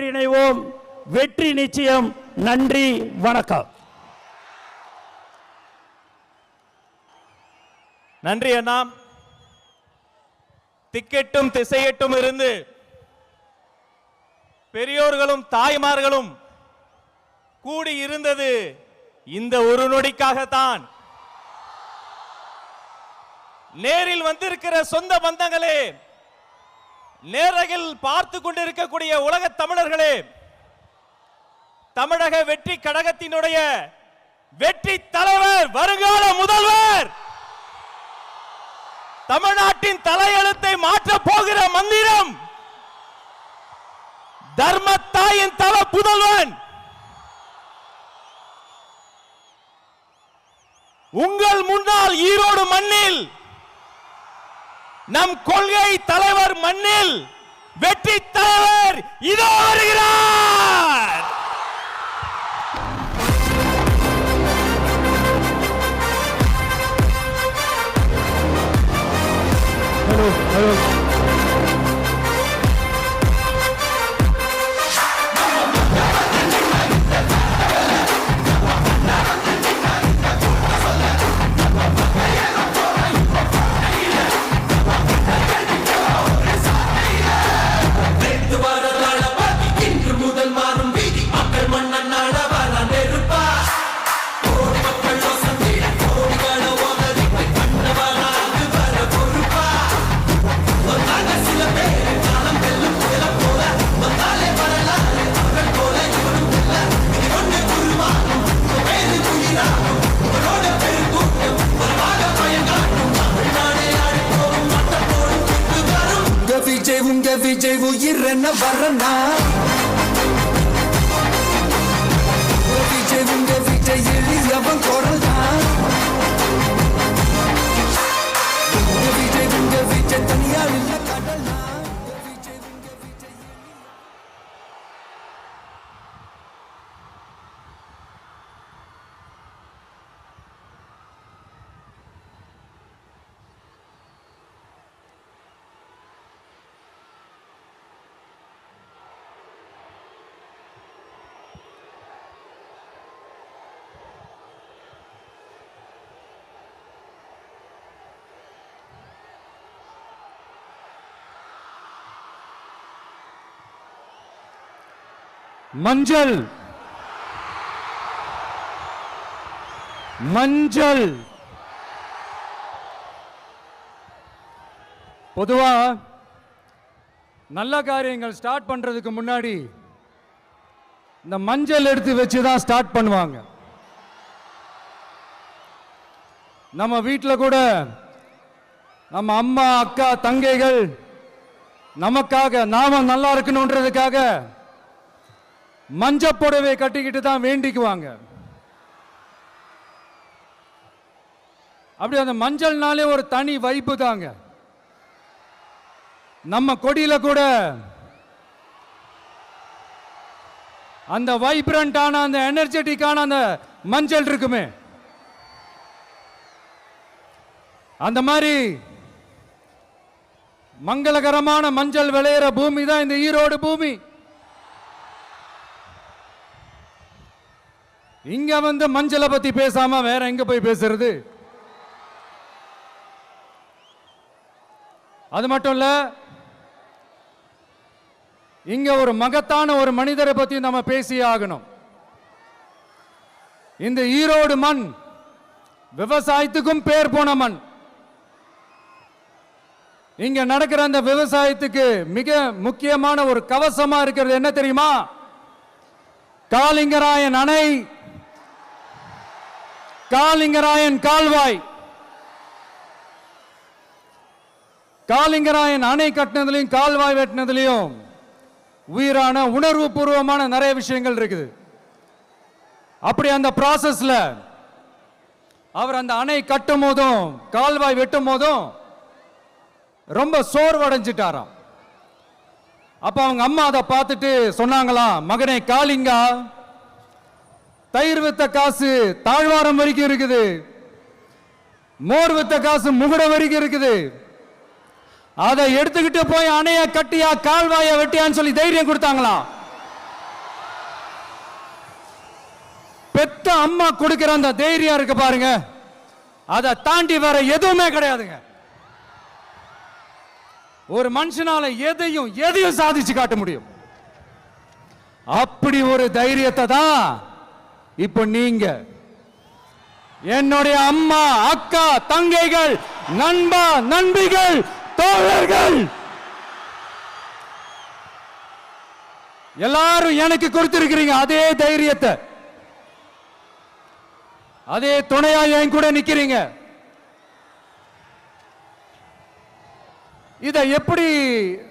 ஒன்றிணைவோம், வெற்றி நிச்சயம். நன்றி, வணக்கம். நன்றி அண்ணா. திக்கெட்டும் திசையெட்டும் இருந்து பெரியோர்களும் தாய்மார்களும் கூடி இருந்தது இந்த ஒரு நொடிக்காகத்தான். நேரில் வந்திருக்கிற சொந்த பந்தங்களே, நேரகில் பார்த்து கொண்டிருக்கக்கூடிய உலக தமிழர்களே, தமிழக வெற்றி கழகத்தினுடைய வெற்றி தலைவர், வருங்கால முதல்வர், தமிழ்நாட்டின் தலையெழுத்தை மாற்ற போகிற மந்திரம், தர்மத்தாயின் தல புதல்வன், உங்கள் முன்னால் ஈரோடு மண்ணில், நம் கொள்கை தலைவர் மண்ணில் வெற்றி தலைவர் இதோ வருகிறார். விஜய் உயிரென்ன வரனா, விஜய் எளியவன் குரல்தான், விஜய் தனியார் இல்ல கடலா. மஞ்சள் மஞ்சள் பொதுவா நல்ல காரியங்கள் ஸ்டார்ட் பண்றதுக்கு முன்னாடி இந்த மஞ்சள் எடுத்து வச்சு தான் ஸ்டார்ட் பண்ணுவாங்க. நம்ம வீட்டில் கூட நம்ம அம்மா, அக்கா, தங்கைகள் நமக்காக நாம நல்லா இருக்கணும்ன்றதுக்காக மஞ்சள் புடவை கட்டிக்கிட்டு தான் வேண்டிக்குவாங்க. அப்படி அந்த மஞ்சள்னாலே ஒரு தனி வைப்பு தாங்க. நம்ம கொடியில கூட அந்த வைப்ரண்டான, அந்த எனர்ஜெட்டிக்கான அந்த மஞ்சள் இருக்குமே, அந்த மாதிரி மங்களகரமான மஞ்சள் விளையிற பூமி தான் இந்த ஈரோடு பூமி. இங்க வந்து மஞ்சளை பத்தி பேசாம வேற எங்க போய் பேசுறது? அது மட்டும் இல்ல, இங்க ஒரு மகத்தான ஒரு மனிதரை பத்தி நம்ம பேசியே ஆகணும். இந்த ஈரோடு மண் விவசாயத்துக்கும் பேர் போன மண். இங்க நடக்கிற அந்த விவசாயத்துக்கு மிக முக்கியமான ஒரு கவசமா இருக்கிறது என்ன தெரியுமா? காலிங்கராயன் அணை, காலிங்கராயன் கால்வாய். காலிங்கராயன் அணை கட்டினதுலையும் கால்வாய் வெட்டினதுலையும் உயிரான உணர்வு பூர்வமான நிறைய விஷயங்கள் இருக்குது. அப்படி அந்த ப்ராசஸ்ல அவர் அந்த அணை கட்டும் போதும் கால்வாய் வெட்டும் போதும் ரொம்ப சோர்வடைஞ்சிட்டாராம். அப்ப அவங்க அம்மா அதை பார்த்துட்டு சொன்னாங்களாம், மகனே காளிங்கா, தயிர் வித்த காசு தாழ்வாரம் வரைக்கும் இருக்குது, மோர் வித்த காசு முகுட வரைக்கும் இருக்குது, அதை எடுத்துக்கிட்டு போய் அணைய கட்டியா கால்வாய வெட்டியான்னு சொல்லி தைரியம் கொடுத்தாங்களாம். பெத்த அம்மா கொடுக்கிற அந்த தைரியம் இருக்கு பாருங்க, அதை தாண்டி வேற எதுவுமே கிடையாதுங்க. ஒரு மனுஷனால எதையும் சாதிச்சு காட்ட முடியும். அப்படி ஒரு தைரியத்தை தான் இப்போ நீங்க என்னுடைய அம்மா, அக்கா, தங்கைகள், நண்பா, நண்பிகள், தோழர்கள் எல்லாரும் எனக்கு கொடுத்திருக்கிறீங்க. அதே தைரியத்தை, அதே துணையா என் கூட நிக்கிறீங்க. இதை எப்படி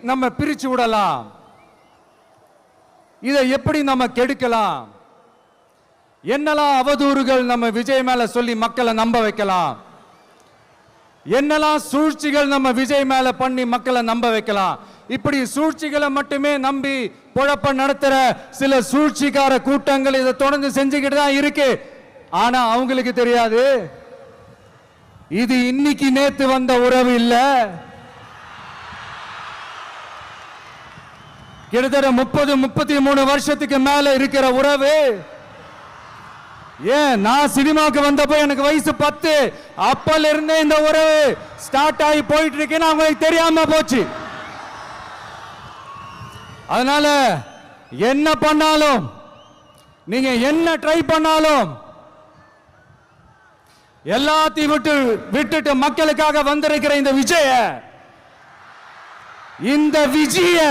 நம்ம பிரிச்சு விடலாம்? இதை எப்படி நம்ம கெடுக்கலாம்? என்னெல்லாம் அவதூறுகள் நம்ம விஜய் மேல சொல்லி மக்களை நம்ப வைக்கலாம்? என்னெல்லாம் சூழ்ச்சிகள் நம்ம விஜய் மேல பண்ணி மக்களை நம்ப வைக்கலாம்? இப்படி சூழ்ச்சிகளை மட்டுமே நம்பி பொழப்ப நடத்துற சில சூழ்ச்சிக்கார கூட்டங்கள் இதை தொடர்ந்து செஞ்சுக்கிட்டு தான் இருக்கு. ஆனா அவங்களுக்கு தெரியாது, இது இன்னைக்கு நேத்து வந்த உறவு இல்ல. கிட்டத்தட்ட 30-33 வருஷத்துக்கு மேல இருக்கிற உறவு. ஏன், நான் சினிமாவுக்கு வந்தப்போ எனக்கு வயசு 10. அப்பல இருந்தே இந்த உறவு ஸ்டார்ட் ஆகி போயிட்டு இருக்குன்னு அவங்களுக்கு தெரியாம போச்சு. அதனால என்ன பண்ணாலும், நீங்க என்ன ட்ரை பண்ணாலும், எல்லாத்தையும் விட்டுட்டு மக்களுக்காக வந்திருக்கிற இந்த விஜய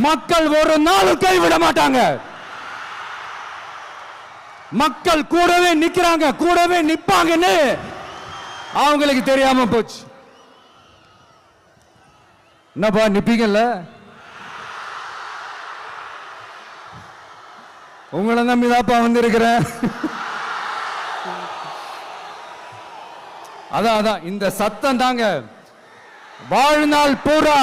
மக்கள் ஒரு நாளும் கைவிட மாட்டாங்க. மக்கள் கூடவே நிக்கிறாங்க, கூடவே நிப்பாங்கன்னு அவங்களுக்கு தெரியாம போச்சு. என்னப்பா நிப்பீங்கல்ல? உங்களை நம்பிதாப்பா வந்திருக்கிறேன். அதான் இந்த சத்தம் தாங்க வாழ்நாள் பூரா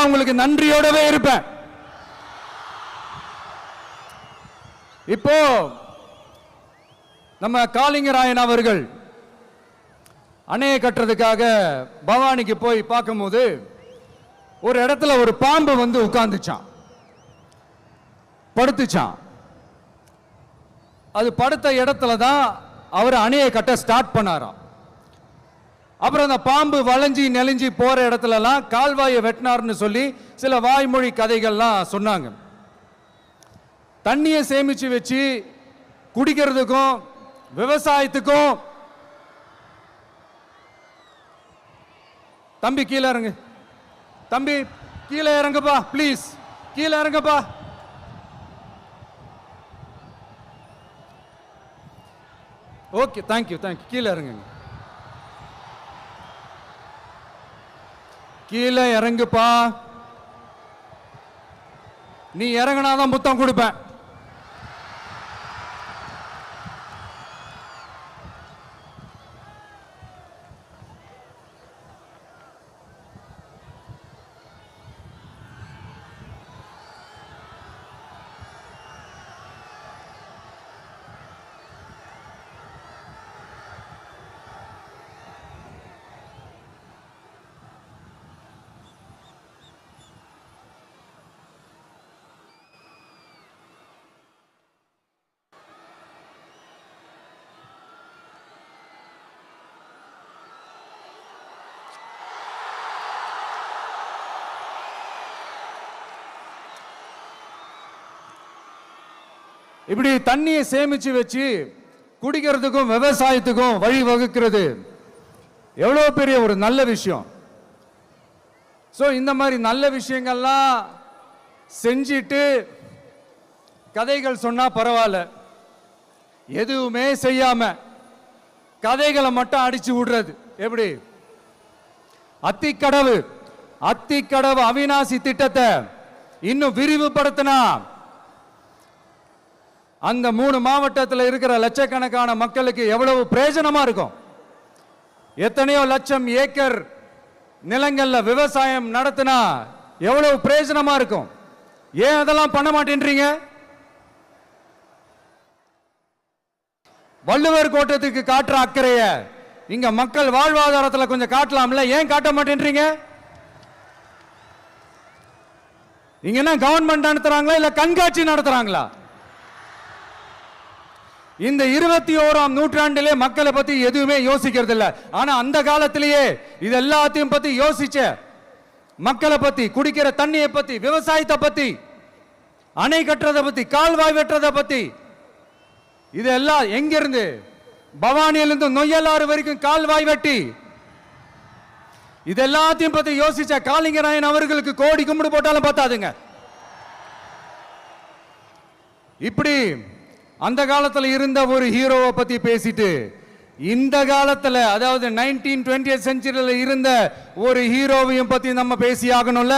உங்களுக்கு நன்றியோடவே இருப்பேன். இப்போ நம்ம காளிங்கராயன் அவர்கள் அணையை கட்டுறதுக்காக பவானிக்கு போய் பார்க்கும்போது ஒரு இடத்துல ஒரு பாம்பு வந்து உட்கார்ந்துச்சான், படுத்துச்சான். அது படுத்த இடத்துல தான் அவர் அணையை கட்ட ஸ்டார்ட் பண்ணாராம். அப்புறம் அந்த பாம்பு வளைஞ்சி நெளிஞ்சி போற இடத்துலலாம் கால்வாயை வெட்டினார்னு சொல்லி சில வாய்மொழி கதைகள்லாம் சொன்னாங்க. தண்ணியை சேமிச்சு வச்சு குடிக்கிறதுக்கும் விவசாயத்துக்கும். தம்பி கீழே இறங்கு, தம்பி கீழே இறங்குப்பா, ப்ளீஸ் கீழே இறங்குப்பா. ஓகே, தேங்க்யூ கீழே இறங்குங்க. கீழே இறங்குப்பா. நீ இறங்கினாதான் புத்தம் கொடுப்பேன். இப்படி தண்ணியை சேமிச்சு வச்சு குடிக்கிறதுக்கும் விவசாயத்துக்கும் வழி வகுக்கிறது எவ்வளவு பெரிய ஒரு நல்ல விஷயம். சோ இந்த மாதிரி நல்ல விஷயங்கள்லாம் செஞ்சிட்டு கதைகள் சொன்னா பரவாயில்ல, எதுவுமே செய்யாம கதைகளை மட்டும் அடிச்சு விடுறது எப்படி? அத்திக்கடவு அவிநாசி திட்டத்தை இன்னும் விரிவுபடுத்தினா அந்த 3 மாவட்டத்தில் இருக்கிற லட்சக்கணக்கான மக்களுக்கு எவ்வளவு பிரயோஜனமா இருக்கும். எத்தனையோ லட்சம் ஏக்கர் நிலங்கள்ல விவசாயம் நடத்தினா எவ்வளவு பிரயோஜனமா இருக்கும். ஏன் அதெல்லாம் பண்ண மாட்டேன்றீங்க? வள்ளுவர் கோட்டத்துக்கு காட்டுற அக்கறைய இங்க மக்கள் வாழ்வாதாரத்தில் கொஞ்சம் காட்டலாம்ல, ஏன் காட்ட மாட்டேன்றீங்க? இங்க என்ன கவர்மெண்ட் நடத்துறாங்களா இல்ல கண்காட்சி நடத்துறாங்களா? இந்த 21ஆம் நூற்றாண்டிலே மக்களை பத்தி எதுவுமே யோசிக்கிறது இல்ல. ஆனா அந்த காலத்திலேயே இது எல்லாத்தையும் பத்தி யோசிச்ச மக்களை பத்தி, குடிக்கிற தண்ணியை பத்தி, விவசாயத்தை பத்தி, அணை கட்டுறதை பத்தி, கால்வாய் வெட்டுறதை பத்தி, இதெல்லாம் எங்கிருந்து? பவானியிலிருந்து நொய்யலாறு வரைக்கும் கால்வாய் வெட்டி இதெல்லாத்தையும் பத்தி யோசிச்ச காளிங்கராயன் அவர்களுக்கு கோடி கும்பிடு போட்டாலும் பார்த்தாதுங்க. இப்படி அந்த காலத்துல இருந்த ஒரு ஹீரோவை பத்தி பேசிட்டு இந்த காலத்துல, அதாவது 1920th செஞ்சுரியில இருந்த ஒரு ஹீரோவையும் பத்தி நம்ம பேசி ஆகணும்ல.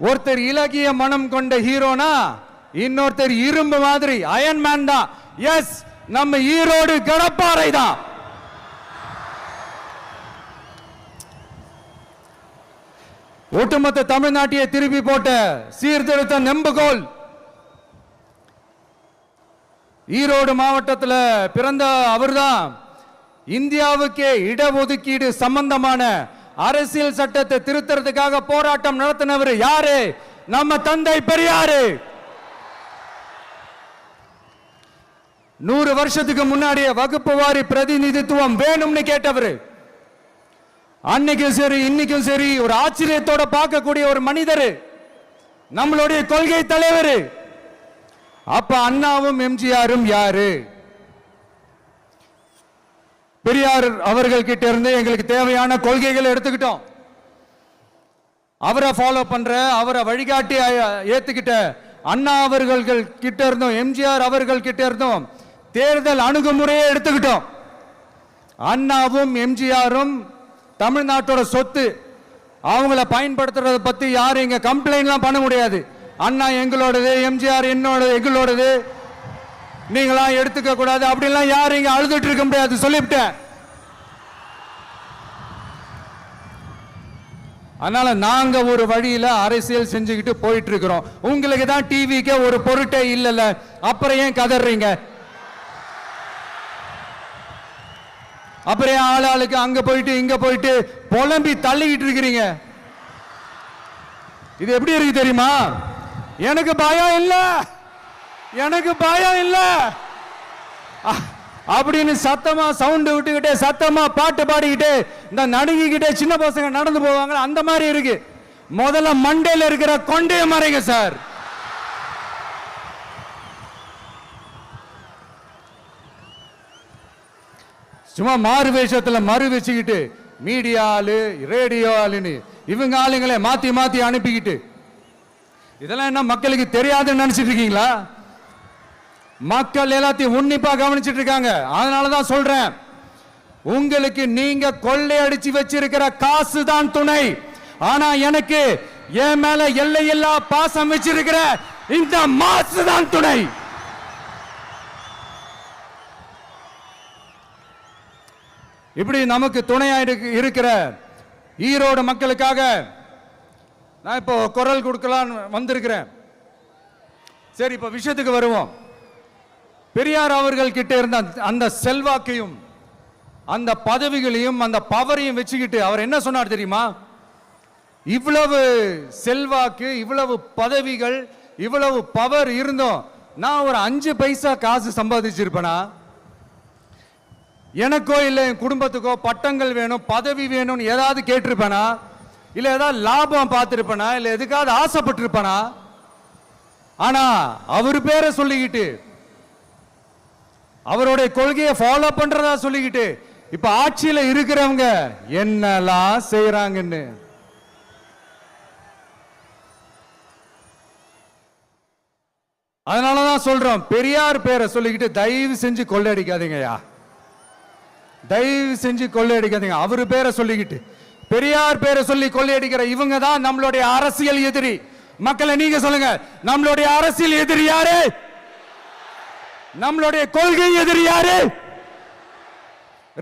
ஒருத்தர் இலகிய மனம் கொண்ட ஹீரோனா இன்னொருத்தர் இரும்பு மாதிரி அயன் மேன் தான். எஸ், நம்ம ஈரோடு கடப்பாறை தான். ஒட்டுமொத்த தமிழ்நாட்டையே திருப்பி போட்ட சீர்திருத்த நெம்புகோல். ஈரோடு மாவட்டத்தில் பிறந்த அவர்தான் இந்தியாவுக்கே இடஒதுக்கீடு சம்பந்தமான அரசியல் சட்டத்தை திருத்தறதுக்காக போராட்டம் நடத்தினவர் யாரு? நம்ம தந்தை பெரியாரு. 100 வருஷத்துக்கு முன்னாடியே வகுப்பு வாரி பிரதிநிதித்துவம் வேணும்னு கேட்டவர். அன்னைக்கும் சரி இன்னைக்கும் சரி ஒரு ஆச்சரியத்தோட பார்க்கக்கூடிய ஒரு மனிதர், நம்மளுடைய கொள்கை தலைவர். அப்ப அண்ணாவும் எம்ஜிஆரும் யாரு? பெரியார் அவர்கள் கிட்ட இருந்து எங்களுக்கு தேவையான கொள்கைகளை எடுத்துக்கிட்டோம். அவரை ஃபாலோ பண்ற, அவரை வழிகாட்டி ஏத்துக்கிட்ட அண்ணா அவர்கள் கிட்ட இருந்தோம், எம்ஜிஆர் அவர்கள் கிட்ட இருந்தோம் தேர்தல் அணுகுமுறையை எடுத்துக்கிட்டோம். அண்ணாவும் எம்ஜிஆரும் தமிழ்நாட்டோட சொத்து. அவங்கள பயன்படுத்துறத பத்தி யாரும் இங்க கம்ப்ளைண்ட்லாம் பண்ண முடியாது. அண்ணா எங்களோடது, எம்ஜிஆர் எங்களோடது, நீங்களா எடுத்துக்க கூடாது அப்படிலாம் யாரும் இங்க அழுதுட்டு இருக்க முடியாது, சொல்லிவிட்டேன். அதனால நாங்க ஒரு வழியில அரசியல் செஞ்சுக்கிட்டு போயிட்டு இருக்கிறோம். உங்களுக்கு தான் டிவிக்கு ஒரு பொருட்டே இல்லைல்ல, அப்புறம் ஏன் கதறீங்க? அப்புறம் ஆளாளுக்கு அங்க போயிட்டு இங்க போயிட்டு புலம்பி தள்ளிக்கிட்டு இருக்கிறீங்க. இது எப்படி இருக்கு தெரியுமா? எனக்கு பயம் இல்ல, எனக்கு பயம் இல்ல அப்படின்னு சத்தமா சவுண்ட் விட்டுக்கிட்டே சத்தமா பாட்டு பாடிக்கிட்டு இந்த நடுங்கிக்கிட்டே சின்ன பசங்க நடந்து போவாங்க, அந்த மாதிரி இருக்கு. முதல்ல மண்டையில இருக்கிற கொண்டைய மறைங்க சார். சும்மா மாறு வேஷத்துல மறு வச்சுக்கிட்டு மீடியா ஆளு, ரேடியோ ஆளுன்னு இவங்க ஆளுங்களே மாத்தி மாத்தி அனுப்பிக்கிட்டு இதெல்லாம் என்ன மக்களுக்கு தெரியாதுன்னு நினைச்சிட்டு இருக்கீங்களா? மக்கள் எல்லாத்தையும் உன்னிப்பா கவனிச்சிட்டு இருக்காங்க. அதனாலதான் சொல்றேன், உங்களுக்கு நீங்க கொள்ளையடிச்சு வச்சிருக்கிற காசு தான் துணை. ஆனா எனக்கு என் மேல எல்லையில்லா பாசம் வச்சிருக்கிற இந்த மாசு தான் துணை. இப்படி நமக்கு துணையா இருக்கிற ஈரோடு மக்களுக்காக நான் இப்போ குரல் கொடுக்கலான்னு வந்திருக்கிறேன். சரி, இப்ப விஷயத்துக்கு வருவோம். பெரியார் அவர்கள் கிட்ட இருந்த அந்த செல்வாக்கையும் அந்த பதவிகளையும் அந்த பவரையும் வச்சுக்கிட்டு அவர் என்ன சொன்னார் தெரியுமா? இவ்வளவு செல்வாக்கு, இவ்வளவு பதவிகள், இவ்வளவு பவர் இருந்தோம் நான் ஒரு 5 பைசா காசு சம்பாதிச்சிருப்பேனா? எனக்கோ இல்லை என் குடும்பத்துக்கோ பட்டங்கள் வேணும், பதவி வேணும்னு ஏதாவது கேட்டிருப்பேனா? இல்லை ஏதாவது லாபம் பார்த்திருப்பேனா? இல்லை எதுக்காவது ஆசைப்பட்டிருப்பேனா? ஆனா அவர் பேரை சொல்லிக்கிட்டு அவருடைய கொள்கையை ஃபாலோ பண்றதா சொல்லிக்கிட்டு இப்ப ஆட்சியில இருக்கிறவங்க என்னெல்லாம் செய்யறாங்கன்னு அதனாலதான் சொல்றோம், பெரியார் பேரை சொல்லிக்கிட்டு தயவு செஞ்சு கொள்ளையடிக்காதீங்கயா, தயவு செஞ்சு கொள்ளையடிக்காதீங்க. அவரு பேரை சொல்லிக்கிட்டு பெரியார் பேரை சொல்லி கொள்ளையடிக்கிற இவங்க தான் நம்மளுடைய அரசியல் எதிரி. மக்களை நீங்க சொல்லுங்க, நம்மளுடைய அரசியல் எதிரி யாரு? நம்மளுடைய கொள்கை எதிரி யாரு?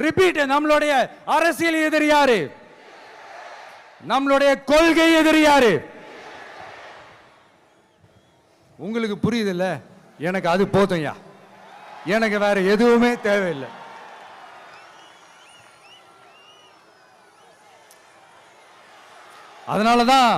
ரிப்பீட், நம்மளுடைய அரசியல் எதிரி யாரு? நம்மளுடைய கொள்கை எதிரி யாரு? உங்களுக்கு புரியுது இல்ல? எனக்கு அது போதும்யா. எனக்கு வேற எதுவுமே தேவையில்லை. அதனாலதான்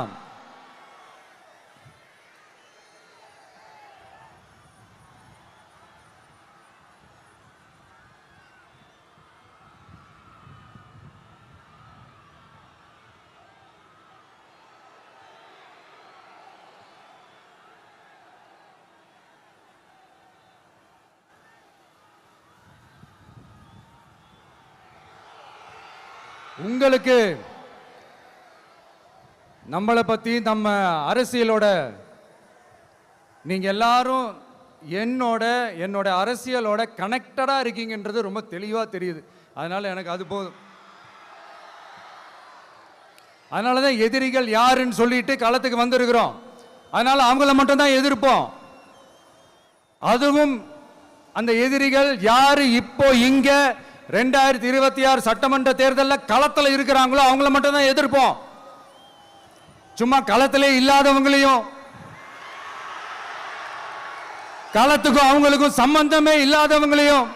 உங்களுக்கு நம்மளை பத்தி நம்ம அரசியலோட நீங்க எல்லாரும் என்னோட அரசியலோட கனெக்டடா இருக்கீங்கன்றது ரொம்ப தெளிவா தெரியுது. அதனால எனக்கு அது போதும். அதனாலதான் எதிரிகள் யாருன்னு சொல்லிட்டு களத்துக்கு வந்திருக்கிறோம். அதனால அவங்கள மட்டும் தான் எதிர்ப்போம். அதுவும் அந்த எதிரிகள் யாரு இப்போ இங்க 2026 சட்டமன்ற தேர்தலில் களத்தில் இருக்கிறாங்களோ அவங்கள மட்டும் தான் எதிர்ப்போம். சும்மா களத்திலே இல்லாதவங்களையும் களத்துக்கும் அவங்களுக்கும் சம்பந்தமே இல்லாதவங்களையும்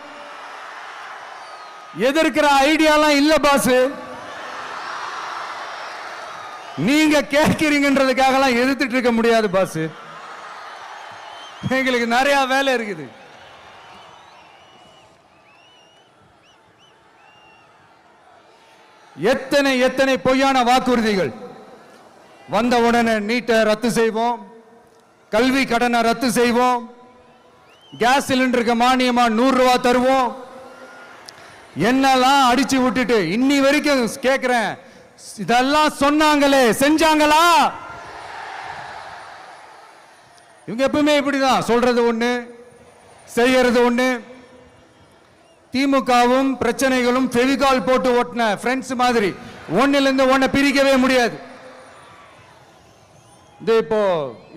எதிர்க்கிற ஐடியாலாம் இல்ல பாஸ். நீங்க கேட்கிறீங்கன்றதுக்காக எதிர்த்துட்டு இருக்க முடியாது பாஸ். எங்களுக்கு நிறைய வேலை இருக்குது. எத்தனை பொய்யான வாக்குறுதிகள். வந்த உடனே நீட்டை ரத்து செய்வோம், கல்வி கடனை ரத்து செய்வோம், கேஸ் சிலிண்டருக்கு மானியமா 100 ரூபாய் தருவோம், என்னெல்லாம் அடிச்சு விட்டுட்டு இன்னி வரைக்கும் கேட்கிறேன், இதெல்லாம் சொன்னாங்களே செஞ்சாங்களா? இவங்க எப்பவுமே இப்படிதான், சொல்றது ஒண்ணு செய்யறது ஒண்ணு. திமுகவும் பிரச்சனைகளும் ஃபெவிகால் போட்டு ஓட்டின ஃப்ரெண்ட்ஸ் மாதிரி ஒன்னிலிருந்து ஒன்னை பிரிக்கவே முடியாது. இப்போ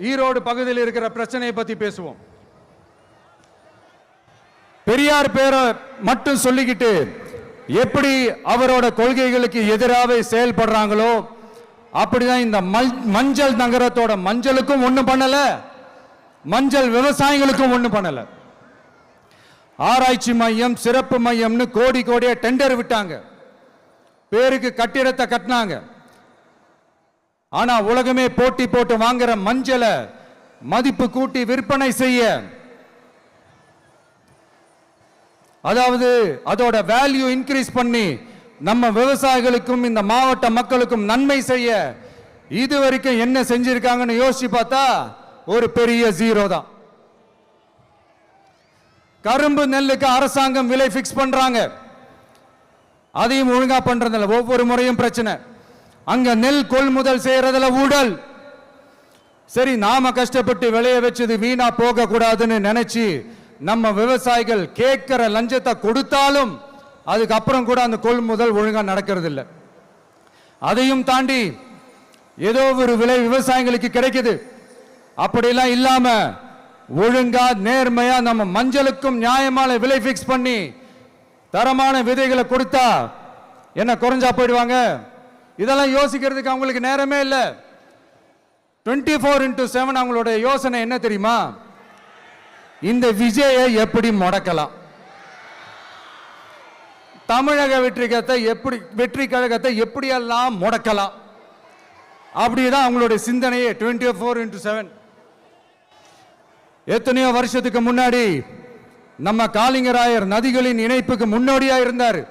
ஈரோடு பகுதியில் இருக்கிற பிரச்சனையை பத்தி பேசுவோம். பெரியார் பேரை மட்டும் சொல்லிக்கிட்டு எப்படி அவரோட கொள்கைகளுக்கு எதிராக செயல்படுறாங்களோ அப்படிதான் இந்த மஞ்சள் நகரத்தோட மஞ்சளுக்கும் ஒண்ணும் பண்ணல, மஞ்சள் விவசாயிகளுக்கும் ஒண்ணும் பண்ணல. ஆராய்ச்சி மையம், சிறப்பு மையம்னு கோடியா டெண்டர் விட்டாங்க, பேருக்கு கட்டிடத்தை கட்டினாங்க. ஆனா உலகமே போட்டி போட்டு வாங்குற மஞ்சளை மதிப்பு கூட்டி விற்பனை செய்ய, அதாவது அதோட வேல்யூ இன்க்ரீஸ் பண்ணி நம்ம விவசாயிகளுக்கும் இந்த மாவட்ட மக்களுக்கும் நன்மை செய்ய இதுவரைக்கும் என்ன செஞ்சிருக்காங்கன்னு யோசிச்சு பார்த்தா ஒரு பெரிய ஜீரோ தான். கரும்பு நெல்லுக்கு அரசாங்கம் விலை பிக்ஸ் பண்றாங்க, அதையும் ஒழுங்கா பண்றதில்ல. ஒவ்வொரு முறையும் பிரச்சனை. அங்க நெல் கொள்முதல் செய்யறதுல ஊழல். சரி, நாம கஷ்டப்பட்டு விளைய வச்சது வீணா போக கூடாதுன்னு நினைச்சு நம்ம விவசாயிகள் கேட்கிற லஞ்சத்தை கொடுத்தாலும் அதுக்கப்புறம் கூட அந்த கொள்முதல் ஒழுங்கா நடக்கிறது இல்லை. அதையும் தாண்டி ஏதோ ஒரு விலை விவசாயிகளுக்கு கிடைக்குது. அப்படிலாம் இல்லாம ஒழுங்கா நேர்மையா நம்ம மஞ்சளுக்கும் நியாயமான விலை பிக்ஸ் பண்ணி தரமான விதைகளை கொடுத்தா என்ன குறைஞ்சா போயிடுவாங்க? இதெல்லாம் யோசிக்கிறதுக்கு அவங்களுக்கு நேரமே இல்லை. 24/7 அவங்களோட யோசனை என்ன தெரியுமா? இந்த விஜயை எப்படி முடக்கலாம், தமிழக வெற்றி கழகத்தை எப்படியெல்லாம் முடக்கலாம், அப்படிதான் அவங்களுடைய சிந்தனையே 24/7. எத்தனையோ வருஷத்துக்கு முன்னாடி நம்ம காளிங்கராயர் நதிகளின் இணைப்புக்கு முன்னோடியா இருந்தார்.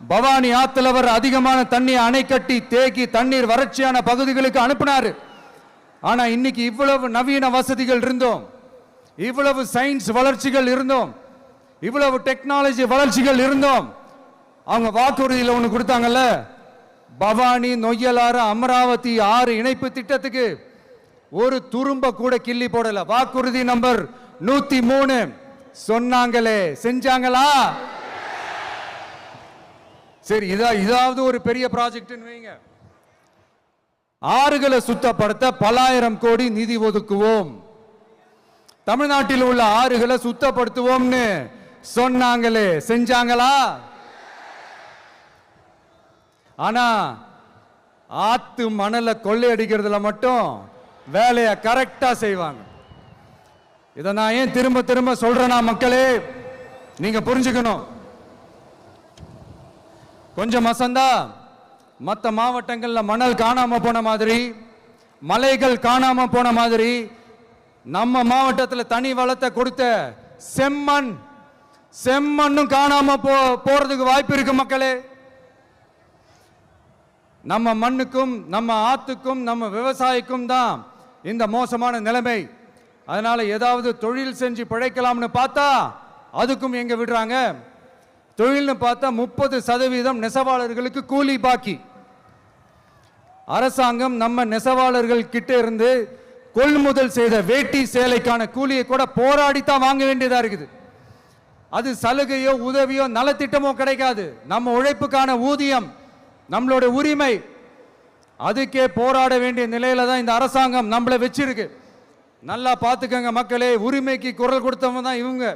பவானி ஆத்தலவர் அதிகமான தண்ணி அணை கட்டி தேக்கி தண்ணீர் வறட்சியான பகுதிகளுக்கு அனுப்பினார். ஆனா இன்னைக்கு இவ்வளவு நவீன வசதிகள் இருந்தோம், இவ்வளவு சயின்ஸ் வளர்ச்சிகள் இருந்தோம், இவ்வளவு டெக்னாலஜி வளர்ச்சிகள் இருந்தோம், அவங்க வாக்குறுதியில் ஒன்று கொடுத்தாங்கல்ல, பவானி நொய்யலாறு அமராவதி 6 இணைப்பு திட்டத்துக்கு ஒரு துரும்ப கூட கிள்ளி போடல. வாக்குறுதி நம்பர் 103 சொன்னாங்களே செஞ்சாங்களா? சரி, இதாவது ஒரு பெரிய ப்ராஜெக்ட் வைங்க. ஆறுகளை சுத்தப்படுத்த பல ஆயிரம் கோடி நிதி ஒதுக்குவோம், தமிழ்நாட்டில் உள்ள ஆறுகளை சுத்தப்படுத்துவோம்னு சொன்னாங்களே செஞ்சாங்களா? ஆனா ஆத்து மணலை கொள்ளையடிக்கிறதுல மட்டும் வேலையை கரெக்டா செய்வாங்க. இதை நான் ஏன் திரும்ப திரும்ப சொல்றேன்னா, மக்களே, நீங்க புரிஞ்சுக்கணும். கொஞ்சம் மசந்தா மற்ற மாவட்டங்கள்ல மணல் காணாம போன மாதிரி, மலைகள் காணாம போன மாதிரி, நம்ம மாவட்டத்தில் தனி வளத்தை கொடுத்த செம்மண்ணும் காணாம போறதுக்கு வாய்ப்பு இருக்கு மக்களே. நம்ம மண்ணுக்கும் நம்ம ஆத்துக்கும் நம்ம விவசாயிக்கும் தான் இந்த மோசமான நிலைமை. அதனால ஏதாவது தொழில் செஞ்சு பிழைக்கலாம்னு பார்த்தா அதுக்கும் எங்க விடுறாங்க. தொழில்னு பார்த்தா 30% நெசவாளர்களுக்கு கூலி பாக்கி. அரசாங்கம் நம்ம நெசவாளர்கள் கிட்ட இருந்து கொள்முதல் செய்த வேட்டி சேலைக்கான கூலியை கூட போராடித்தான் வாங்க வேண்டியதா இருக்குது. அது சலுகையோ உதவியோ நலத்திட்டமோ கிடைக்காது. நம்ம உழைப்புக்கான ஊதியம், நம்மளோட உரிமை, அதுக்கே போராட வேண்டிய நிலையில தான் இந்த அரசாங்கம் நம்மளை வச்சிருக்கு. நல்லா பார்த்துக்கங்க மக்களே, உரிமைக்கு குரல் கொடுத்தவங்க தான் இவங்க.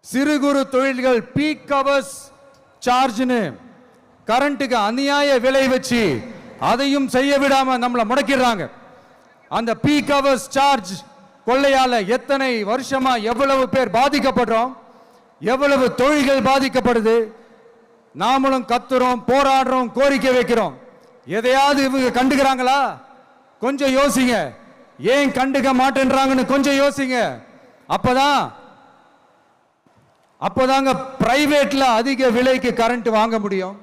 சிறு குறு தொழில்கள் பீக் ஹவர்ஸ் சார்ஜ்னு கரண்ட்டுக்கு அநியாய விலை வச்சு அதையும் செய்ய விடாம நம்மளை முடக்கிடுறாங்க. அந்த பீக் ஹவர்ஸ் சார்ஜ் கொள்ளையால எத்தனை வருஷமா எவ்வளவு பேர் பாதிக்கப்படுறோம், எவ்வளவு தொழில்கள் பாதிக்கப்படுது. நாமளும் கத்துறோம், போராடுறோம், கோரிக்கை வைக்கிறோம். எதையாவது இவங்க கண்டுக்கிறாங்களா? கொஞ்சம் யோசிங்க. ஏன் கண்டுக்க மாட்டேன்றாங்கன்னு கொஞ்சம் யோசிங்க. அப்போதாங்க பிரைவேட்ல அதிக விலைக்கு கரண்ட் வாங்க முடியும்,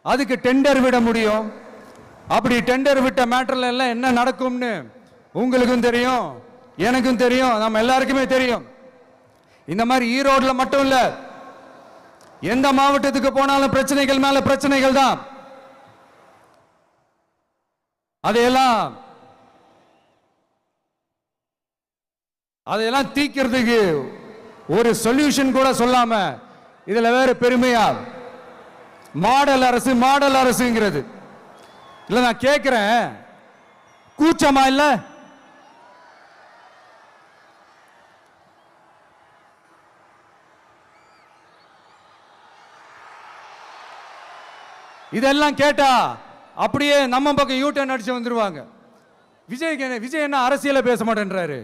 அதுக்கு டெண்டர் விட முடியும். அப்படி டெண்டர் விட்ட மேட்டர்ல எல்லாம் என்ன நடக்கும்னு உங்களுக்கும் தெரியும், எனக்கும் தெரியும், நம்ம எல்லாருக்குமே தெரியும். இந்த மாதிரி ஈரோடுல மட்டும் இல்ல, எந்த மாவட்டத்துக்கு போனாலும் பிரச்சனைகள் மேல பிரச்சனைகள் தான். அதையெல்லாம் தீக்கிறதுக்கு ஒரு சொல்யூஷன் கூட சொல்லாம இதுல வேற பெருமையா மாடல் அரசுங்கிறது இல்ல. நான் கேட்கிறேன், கூச்சமா இல்ல? இதெல்லாம் கேட்டா அப்படியே நம்ம பக்கம் யூட்டர்ன் அடிச்சு வந்துருவாங்க. விஜய் என்ன அரசியல பேச மாட்டேன்றாரு,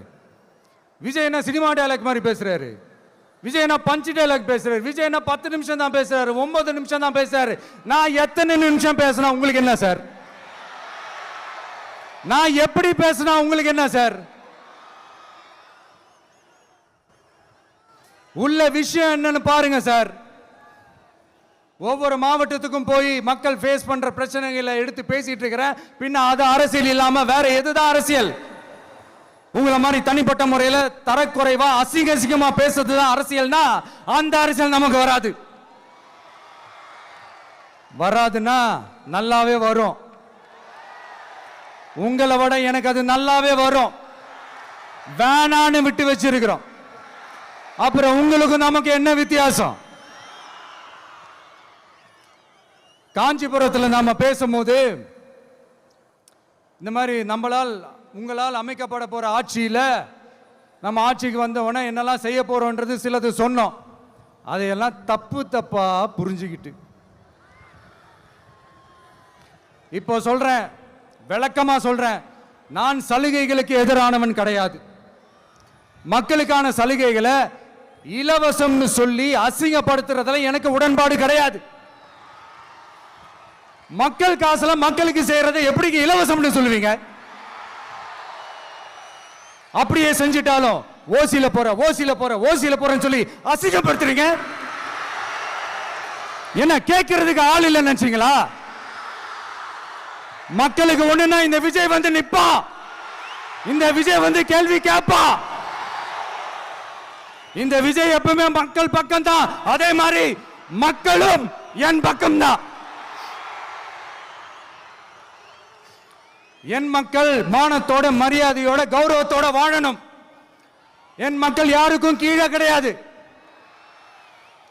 விஜய் என்ன சினிமா டயலாக் மாதிரி பேசுறாரு, விஜய் என்ன பஞ்ச் டயலாக் பேசுறாரு, விஜய் என்ன 10 நிமிஷம் தான் பேசுறாரு, 9 நிமிஷம் தான் பேசுறாரு. நான் எத்தனை நிமிஷம் பேசினா உங்களுக்கு என்ன சார்? நான் எப்படி பேசினா உங்களுக்கு என்ன சார்? உள்ள விஷயம் என்னன்னு பாருங்க சார். ஒவ்வொரு மாவட்டத்துக்கும் போய் மக்கள் ஃபேஸ் பண்ற பிரச்சனைகளை எடுத்து பேசிட்டு இருக்கிறேன். பின்ன அது அரசியல் இல்லாம வேற எதுதான் அரசியல்? உங்களை மாதிரி தனிப்பட்ட முறையில் தரக்குறைவா அசிங்கமா பேசுறதுதான் அரசியல்னா அந்த அரசியல் நமக்கு வராதுன்னா நல்லாவே வரும். உங்களை விட எனக்கு அது நல்லாவே வரும். வேணான்னு விட்டு வச்சிருக்கிறோம். அப்புறம் உங்களுக்கு நமக்கு என்ன வித்தியாசம்? காஞ்சிபுரத்தில் நாம பேசும்போது இந்த மாதிரி உங்களால் அமைக்கப்பட போற ஆட்சியில நம்ம ஆட்சிக்கு வந்த உடனே என்னெல்லாம் செய்ய போறோம்ன்றது சிலது சொன்னோம். அதையெல்லாம் தப்பா புரிஞ்சுக்கிட்டு இப்போ சொல்றேன், விளக்கமா சொல்றேன், நான் சலுகைகளுக்கு எதிரானவன் கிடையாது. மக்களுக்கான சலுகைகளை இலவசம்னு சொல்லி அசிங்கப்படுத்துறதுல எனக்கு உடன்பாடு கிடையாது. மக்கள் காசுல மக்களுக்கு செய்யறதை எப்படி இலவசம்னு சொல்லுவீங்க? அப்படியே செஞ்சிட்டாலும் ஓசில போறேன்னு சொல்லி அசிங்கப்படுத்துறீங்க. என்ன கேட்கறதுக்கு ஆள் இல்லைன்னு நினைச்சீங்களா? மக்களுக்கு ஒண்ணுன்னா இந்த விஜய் வந்து நிப்பா, இந்த விஜய் வந்து கேள்வி கேட்பா. இந்த விஜய் எப்பவுமே மக்கள் பக்கம் தான், அதே மாதிரி மக்களும் என் பக்கம் தான். என் மக்கள் மானத்தோட மரியாதையோட கௌரவத்தோட வாழணும். என் மக்கள் யாருக்கும் கீழே கிடையாது.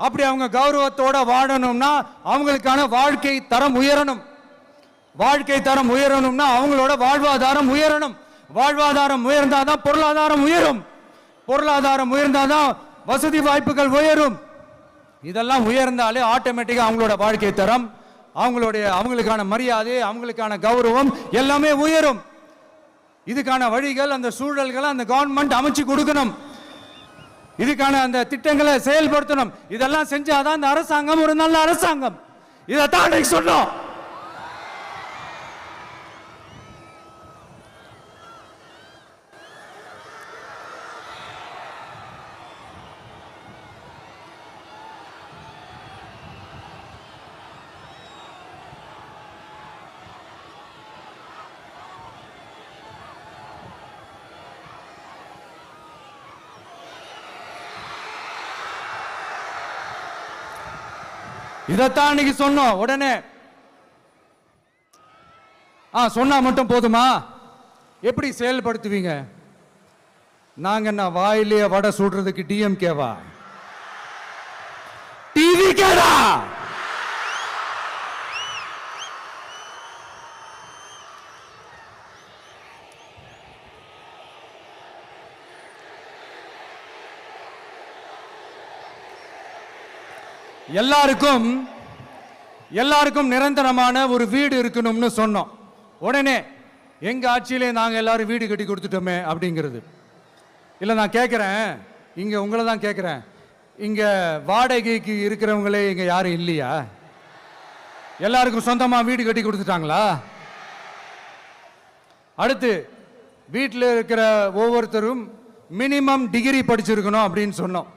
அப்படி அவங்க கௌரவத்தோட வாழணும்னா அவங்களுக்கான வாழ்க்கை தரம் உயரணும். வாழ்க்கை தரம் உயரணும்னா அவங்களோட வாழ்வாதாரம் உயரணும். வாழ்வாதாரம் உயர்ந்தாதான் பொருளாதாரம் உயரும். பொருளாதாரம் உயர்ந்தாதான் வசதி வாய்ப்புகள் உயரும். இதெல்லாம் உயர்ந்தாலே ஆட்டோமேட்டிக்கா அவங்களோட வாழ்க்கை தரம், அவங்களுக்கான மரியாதை, அவங்களுக்கான கௌரவம் எல்லாமே உயரும். இதுக்கான வழிகள், அந்த சூழல்களை அந்த கவர்மெண்ட் அமைச்சு கொடுக்கணும். இதுக்கான அந்த திட்டங்களை செயல்படுத்தணும். இதெல்லாம் செஞ்சாதான் அந்த அரசாங்கம் ஒரு நல்ல அரசாங்கம். இதைத்தான் அன்னைக்கு சொன்னோம். இதைத்தான் அன்னைக்கு சொன்னோம். உடனே சொன்னா மட்டும் போதுமா? எப்படி செயல்படுத்துவீங்க? நாங்க என்ன வாயிலேயே வடை சுடுறதுக்கு டிஎம்கேவா? டிவிகேடா? எல்லாருக்கும் நிரந்தரமான ஒரு வீடு இருக்கணும்னு சொன்னோம். உடனே எங்க ஆட்சியிலே நாங்க எல்லாரும் வீடு கட்டி கொடுத்துட்டோமே அப்படிங்கிறது இல்ல. நான் கேட்கிறேன், இங்க உங்களை தான் கேட்கிறேன், இங்க வாடகைக்கு இருக்கிறவங்களே இங்க யாரும் இல்லையா? எல்லாருக்கும் சொந்தமா வீடு கட்டி கொடுத்துட்டாங்களா? அடுத்து வீட்டில் இருக்கிற ஒவ்வொருத்தரும் மினிமம் டிகிரி படிச்சிருக்கணும் அப்படின்னு சொன்னோம்.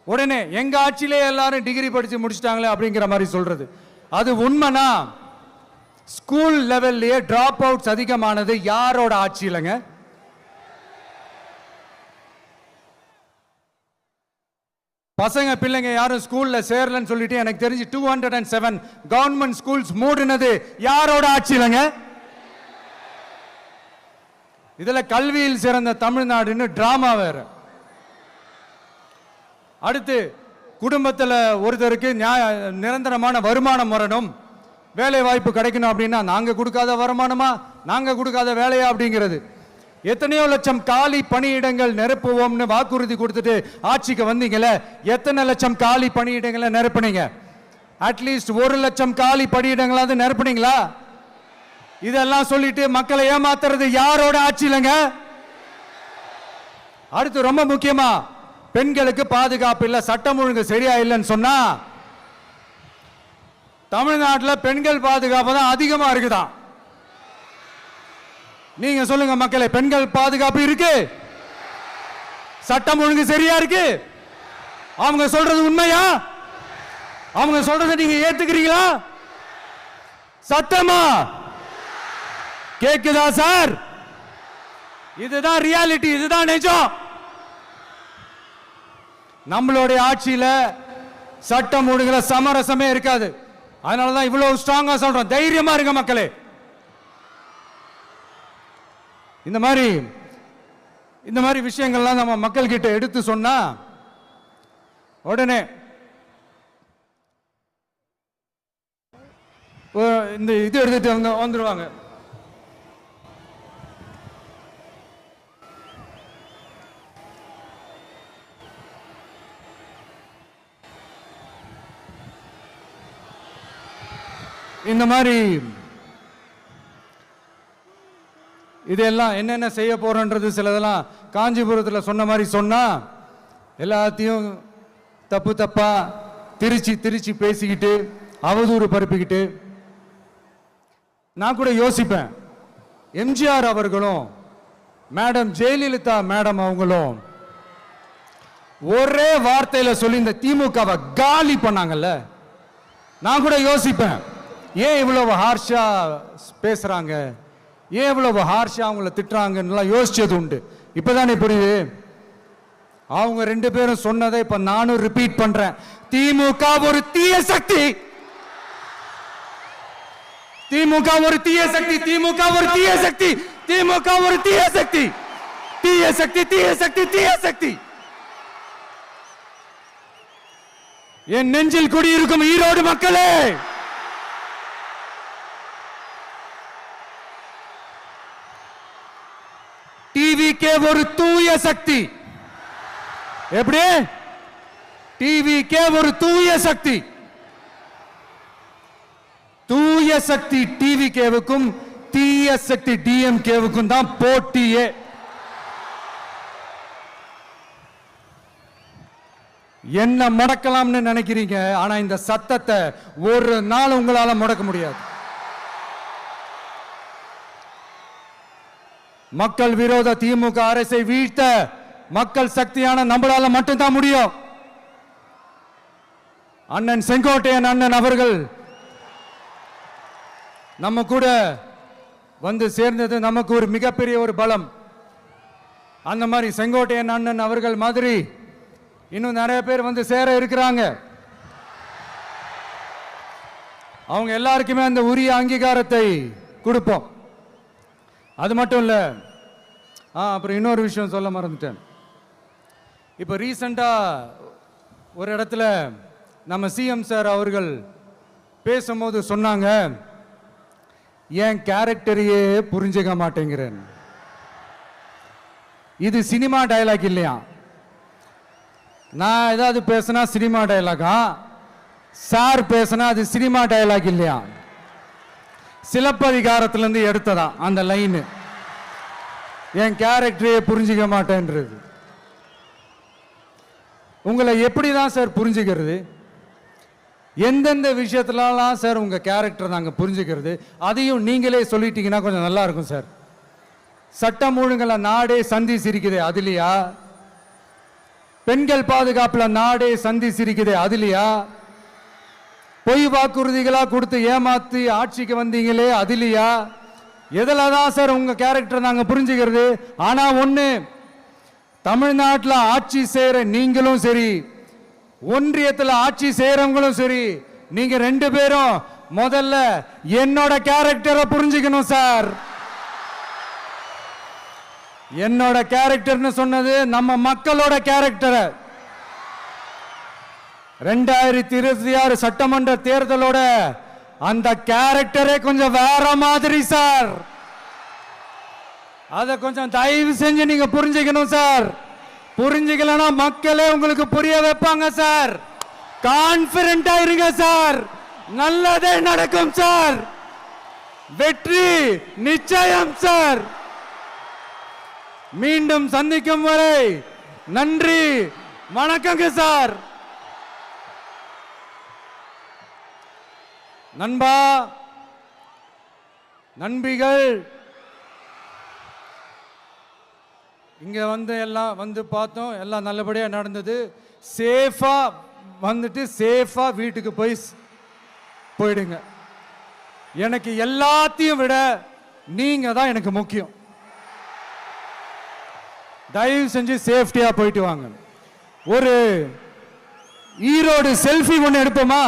உடனே எங்க ஆட்சியிலே எல்லாரும் டிகிரி படிச்சு முடிச்சிட்டாங்களே அப்படிங்கிற மாதிரி சொல்றது அது உண்மைனா? ஸ்கூல் லெவல்லையே டிராப் அவுட்ஸ் அதிகமானது யாரோட ஆட்சியிலங்க? பசங்க பிள்ளைங்க யாரும் ஸ்கூல்ல சேரலன்னு சொல்லிட்டு எனக்கு தெரிஞ்சு 207 கவர்மெண்ட் ஸ்கூல்ஸ் மூடினது யாரோட ஆட்சியிலங்க? இதுல கல்வியில் சிறந்த தமிழ்நாடுன்னு டிராமா வேற. அடுத்து குடும்பத்தில் ஒருத்தருக்கு நிரந்தரமான வருமானம் வரணும், வேலை வாய்ப்பு கிடைக்கணும் அப்படின்னா நாங்க கொடுக்காத வருமானமா, நாங்க கொடுக்காத வேலையா அப்படிங்கிறது. எத்தனையோ லட்சம் காலி பணியிடங்கள் நிரப்புவோம்னு வாக்குறுதி கொடுத்துட்டு ஆட்சிக்கு வந்தீங்கல்ல, எத்தனை லட்சம் காலி பணியிடங்களை நிரப்புனீங்க? அட்லீஸ்ட் 1 லட்சம் காலி பணியிடங்களாவது நிரப்புனீங்களா? இதெல்லாம் சொல்லிட்டு மக்களை ஏமாத்துறது யாரோட ஆட்சியிலங்க? அடுத்து ரொம்ப முக்கியமா, பெண்களுக்கு பாதுகாப்பு இல்ல, சட்டம் ஒழுங்கு சரியா இல்லைன்னு சொன்னா தமிழ்நாட்டில் பெண்கள் பாதுகாப்பு தான் அதிகமா இருக்குதான். நீங்க சொல்லுங்க மக்களே, பெண்கள் பாதுகாப்பு இருக்கு? சட்டம் ஒழுங்கு சரியா இருக்கு? அவங்க சொல்றது உண்மையா? அவங்க சொல்றதை நீங்க ஏத்துக்கிறீங்களா? சத்தமா கேக்குதா சார்? இதுதான் ரியாலிட்டி, இதுதான் நிஜம். நம்மளுடைய ஆட்சியில சட்டம் ஒழுங்குல சமரசமே இருக்காது. அதனாலதான் இவ்வளவு ஸ்ட்ராங்கா சொல்றோம், தைரியமா இருங்க மக்களே. இந்த மாதிரி விஷயங்கள்லாம் நம்ம மக்கள் கிட்ட எடுத்து சொன்னா உடனே இந்த இது எடுத்துட்டு வந்துருவாங்க. இந்த மாதிரி இதெல்லாம் என்னென்ன செய்ய போறோன்றது சிலதெல்லாம் காஞ்சிபுரத்தில் சொன்ன மாதிரி சொன்னா எல்லாத்தையும் தப்பா திருச்சி பேசிக்கிட்டு அவதூறு பரப்பிக்கிட்டு. நான் கூட யோசிப்பேன், எம்ஜிஆர் அவர்களும் மேடம் ஜெயலலிதா மேடம் அவங்களும் ஒரே வார்த்தையில சொல்லி இந்த திமுகவை காலி பண்ணாங்கல்ல. நான் கூட யோசிப்பேன், ஏன் இவ்வளவு ஹார்ஷா பேசுறாங்க, ஏன் இவ்வளவு ஹார்ஷா அவங்கள திட்டுறாங்கன்னு யோசிச்சது உண்டு. இப்பதானே புரியுது. அவங்க 2 பேரும் சொன்னதை இப்ப நானும் ரிப்பீட் பண்றேன். திமுக ஒரு தீய சக்தி, திமுக ஒரு தீய சக்தி, திமுக ஒரு தீய சக்தி, திமுக ஒரு தீய சக்தி, தீய சக்தி, தீய சக்தி, தீய சக்தி. என் நெஞ்சில் குடியிருக்கும் ஈரோடு மக்களே, டிவிகே ஒரு தூய சக்தி. எப்படி? டிவிகே ஒரு தூய சக்தி. தூய சக்தி டிவிகேவுக்கும் தீய சக்தி டிஎம்கேவுக்கும் தான் போட்டியே. என்ன முடக்கலாம்னு நினைக்கிறீங்க, ஆனா இந்த சத்தத்தை ஒரு நாள் உங்களால முடக்க முடியாது. மக்கள் விரோத திமுக அரசை வீழ்த்த மக்கள் சக்தியான நம்மளால மட்டும்தான் முடியும். அண்ணன் செங்கோட்டையன் அண்ணன் அவர்கள் நம்ம கூட வந்து சேர்ந்தது நமக்கு ஒரு மிகப்பெரிய ஒரு பலம். அந்த மாதிரி செங்கோட்டையன் அண்ணன் அவர்கள் மாதிரி இன்னும் நிறைய பேர் வந்து சேர இருக்கிறாங்க. அவங்க எல்லாருக்குமே அந்த உரிய அங்கீகாரத்தை கொடுப்போம். அது மட்டும் இல்ல, அப்புறம் இன்னொரு விஷயம் சொல்ல மறந்துட்டேன். இப்போ ரீசண்டா ஒரு இடத்துல நம்ம சிஎம் சார் அவர்கள் பேசும்போது சொன்னாங்க, என் கேரக்டரையே புரிஞ்சுக்க மாட்டேங்கிறேன். இது சினிமா டயலாக் இல்லையா? நான் ஏதாவது பேசினா சினிமா டயலாகா, சார் பேசினா அது சினிமா டயலாக் இல்லையா? சிலப்பதிகாரத்திலிருந்து எடுத்ததான் அந்த லைன், என் கேரக்டரையே புரிஞ்சுக்க மாட்டேன்றது. உங்களை எப்படிதான் சார் புரிஞ்சுக்கிறது? எந்தெந்த விஷயத்துலலாம் சார் உங்க கேரக்டர் நாங்கள் புரிஞ்சுக்கிறது? அதையும் நீங்களே சொல்லிட்டீங்கன்னா கொஞ்சம் நல்லா இருக்கும் சார். சட்டம் ஒழுங்குல நாடே சந்தி சிரிக்குதே அதுலையா? பெண்கள் பாதுகாப்புல நாடே சந்தி சிரிக்குதே அதுலையா? பொய் வாக்குறுதிகளா கொடுத்து ஏமாத்தி ஆட்சிக்கு வந்தீங்களே அதுலையா? எதுல தான் சார் உங்க கேரக்டர் நாங்க புரிஞ்சுக்கிறது? ஆனா ஒண்ணு, தமிழ்நாட்டில் ஆட்சி செய்யற நீங்களும் சரி, ஒன்றியத்தில் ஆட்சி செய்யறவங்களும் சரி, நீங்க ரெண்டு பேரும் முதல்ல என்னோட கேரக்டரை புரிஞ்சுக்கணும் சார். என்னோட கேரக்டர்னு சொன்னது நம்ம மக்களோட கேரக்டரை. 2026 சட்டமன்ற தேர்தலோட அந்த கேரக்டரே கொஞ்சம் வேற மாதிரி சார். அதை கொஞ்சம் தயவு செஞ்சு நீங்க புரிஞ்சுக்கணும் சார். புரிஞ்சுக்கலன்னா மக்களே உங்களுக்கு புரிய வைப்பாங்க சார். கான்பிடண்டா இருங்க சார், நல்லதே நடக்கும் சார். வெற்றி நிச்சயம் சார். மீண்டும் சந்திக்கும் வரை நன்றி, வணக்கங்க சார். நண்பா, நண்பிகள், இங்க வந்து எல்லாம் வந்து பார்த்தோம், எல்லாம் நல்லபடியா நடந்தது. சேஃபா வந்துட்டு சேஃபா வீட்டுக்கு போயிடுங்க. எனக்கு எல்லாத்தையும் விட நீங்க தான் எனக்கு முக்கியம். தயவு செஞ்சு சேஃப்டியா போயிட்டு வாங்க. ஒரு ஈரோடு செல்ஃபி ஒன்று எடுப்போமா?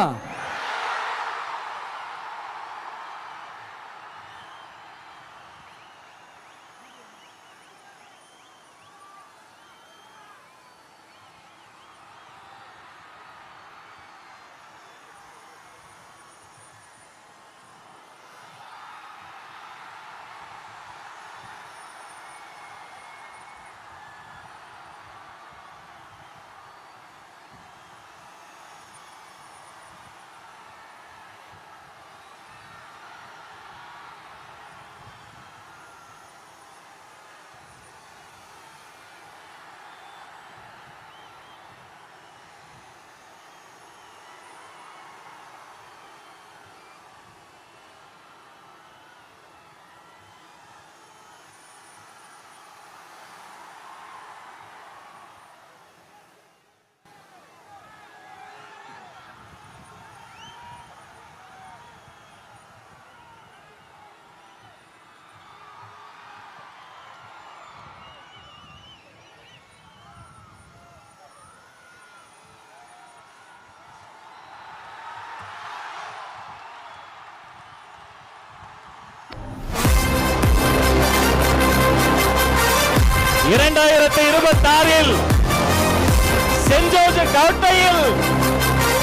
செஞ்சோஜ கோட்டையில்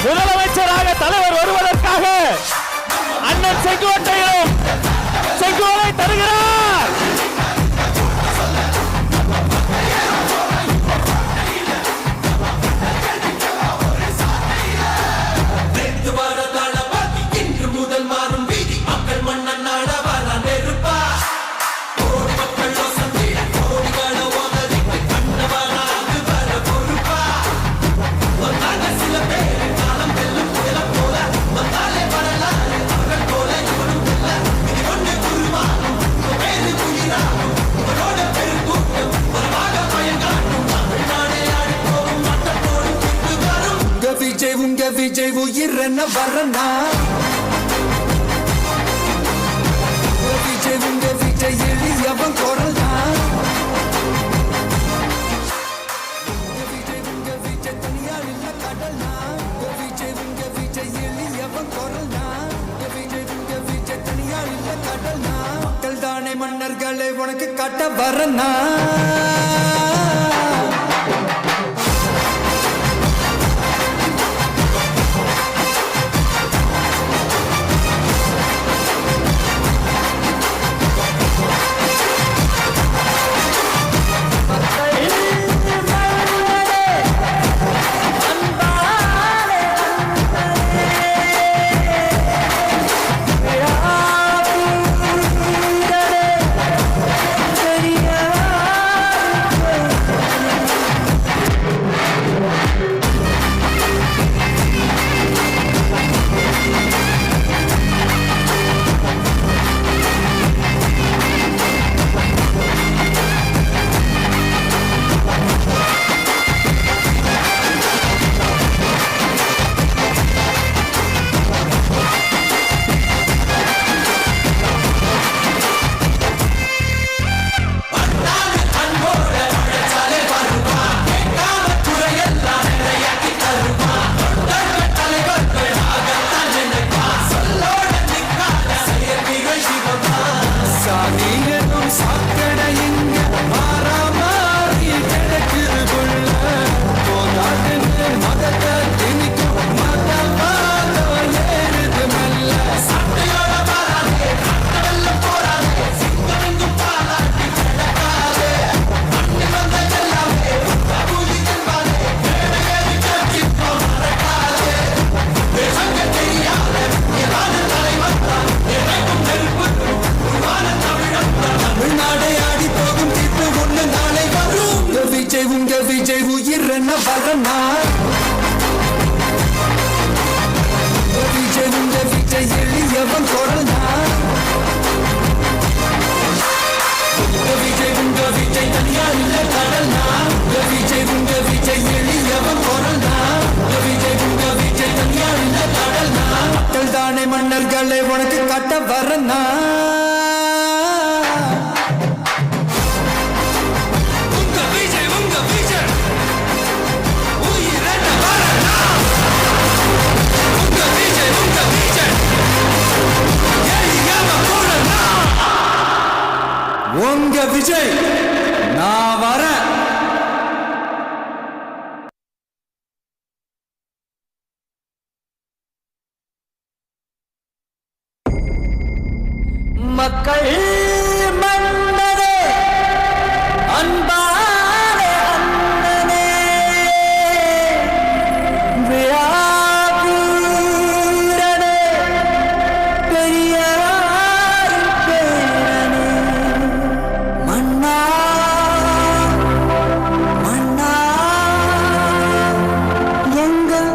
முதலமைச்சராக தலைவர் வருவதற்காக அண்ணன் செங்கோட்டையிலும் செங்கோலை தருகிறார். What? விஜய் உயிர் என்ன வரனா விஜய் உங்க விஜய் எளியவன் குரல் தான் விஜய் உங்க விஜய் தனியார் இல்ல கடல் தான் விஜய் உங்க விஜய் எளியவன் குரல் தான் விஜய் உங்க விஜய் தனியார் இல்ல கடல் தான் மக்கள் தானே மன்னர்களை உனக்கு காட்ட வரனா விஜய் உயிர் என்ன வரனா விஜய் உங்க விஜய் எளியவன் குரல் தான் விஜய் உங்க விஜய் தனியார் இல்ல கடல் தான் விஜய் உங்க விஜய் எளியவன் குரல் தான் விஜய் உங்க விஜய் தனியார் இல்ல கடல் தான் மக்கள் தானே மன்னர்களை உனக்கு காட்ட வரனா உங்க விஜய் நான் வரேன் மக்கள் மன்னரே அன்பாலே அண்ணனே விழாவீரனே பெரியார் பேரனே மன்னா மன்னா எங்கள்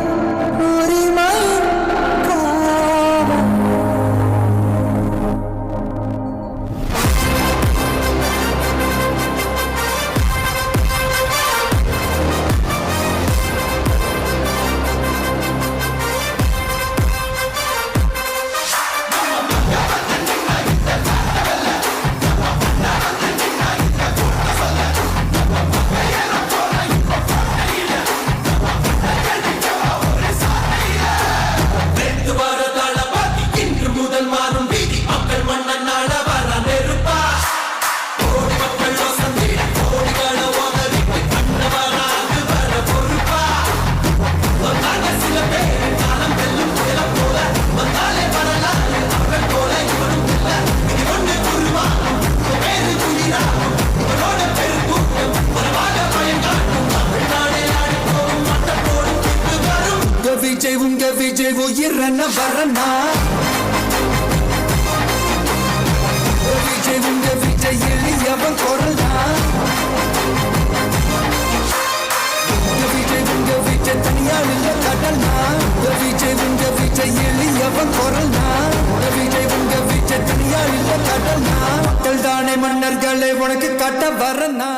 உரிமை காவல் விஜய் உங்க விஜய் உயிர் என்ன வரனா விஜய் உங்க விஜய் எளியவன் குரல் தான் விஜய் உங்க விஜய் தனியார் இல்ல கடல் தான் விஜய் உங்க விஜய் எளியவன் குரல் தான் விஜய் உங்க விஜய் தனியார் இல்ல கடல் தான் மக்கள் தானே மன்னர்களை உனக்கு காட்ட வரனா